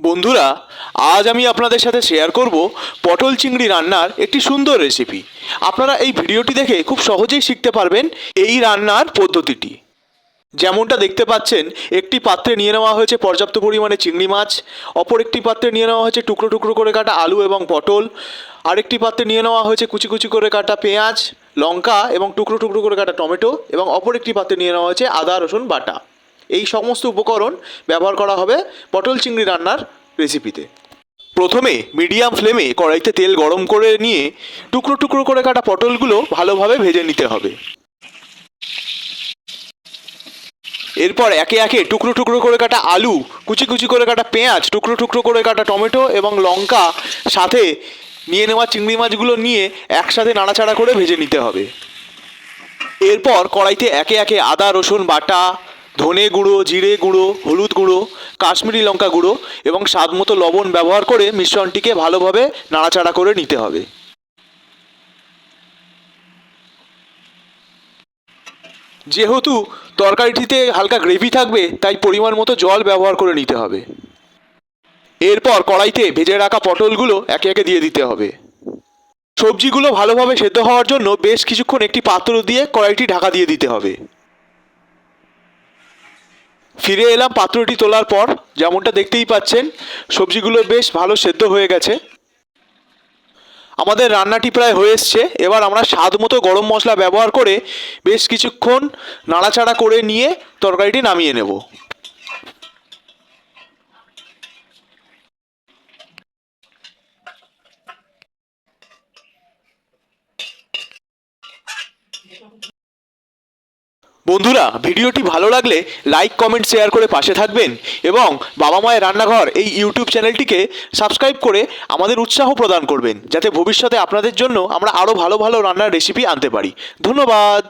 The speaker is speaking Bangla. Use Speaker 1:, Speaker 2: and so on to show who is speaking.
Speaker 1: বন্ধুরা, আজ আমি আপনাদের সাথে শেয়ার করব পটল চিংড়ি রান্নার একটি সুন্দর রেসিপি। আপনারা এই ভিডিওটি দেখে খুব সহজেই শিখতে পারবেন এই রান্নার পদ্ধতিটি। যেমনটা দেখতে পাচ্ছেন, একটি পাত্রে নিয়ে নেওয়া হয়েছে পর্যাপ্ত পরিমাণে চিংড়ি মাছ, অপর একটি পাত্রে নিয়ে নেওয়া হয়েছে টুকরো টুকরো করে কাটা আলু এবং পটল, আরেকটি পাত্রে নিয়ে নেওয়া হয়েছে কুচি কুচি করে কাটা পেঁয়াজ, লঙ্কা এবং টুকরো টুকরো করে কাটা টমেটো, এবং অপর একটি পাত্রে নিয়ে নেওয়া হয়েছে আদা রসুন বাটা। এই সমস্ত উপকরণ ব্যবহার করা হবে পটল চিংড়ি রান্নার রেসিপিতে। প্রথমে মিডিয়াম ফ্লেমে কড়াইতে তেল গরম করে নিয়ে টুকরো টুকরো করে কাটা পটলগুলো ভালোভাবে ভেজে নিতে হবে। এরপর একে একে টুকরো টুকরো করে কাটা আলু, কুচি কুচি করে কাটা পেঁয়াজ, টুকরো টুকরো করে কাটা টমেটো এবং লঙ্কা, সাথে নিয়ে নেওয়া চিংড়ি মাছগুলো নিয়ে একসাথে নাড়াচাড়া করে ভেজে নিতে হবে। এরপর কড়াইতে একে একে আদা রসুন বাটা, ধনে গুঁড়ো, জিরে গুঁড়ো, হলুদ গুঁড়ো, কাশ্মীরি লঙ্কা গুঁড়ো এবং স্বাদমতো লবণ ব্যবহার করে মিশ্রণটিকে ভালোভাবে নাড়াচাড়া করে নিতে হবে। যেহেতু তরকারিটিতে হালকা গ্রেভি থাকবে, তাই পরিমাণ মতো জল ব্যবহার করে নিতে হবে। এরপর কড়াইতে ভেজে রাখা পটলগুলো একে একে দিয়ে দিতে হবে। সবজিগুলো ভালোভাবে সেদ্ধ হওয়ার জন্য বেশ কিছুক্ষণ একটি পাত্র দিয়ে কড়াইটি ঢাকা দিয়ে দিতে হবে। ফিরে এলাম পাত্রটি তোলার পর। যেমনটা দেখতেই পাচ্ছেন, সবজিগুলো বেশ ভালো সেদ্ধ হয়ে গেছে। আমাদের রান্নাটি প্রায় হয়ে এসছে। এবার আমরা স্বাদ মতো গরম মশলা ব্যবহার করে বেশ কিছুক্ষণ নাড়াচাড়া করে নিয়ে তরকারিটি নামিয়ে নেব। বন্ধুরা, ভিডিওটি ভালো লাগলে লাইক কমেন্ট শেয়ার করে পাশে থাকবেন এবং বাবা মায়ের রান্নাঘর এই ইউটিউব চ্যানেলটিকে সাবস্ক্রাইব করে আমাদের উৎসাহ প্রদান করবেন, যাতে ভবিষ্যতে আপনাদের জন্য আমরা আরও ভালো ভালো রান্নার রেসিপি আনতে পারি। ধন্যবাদ।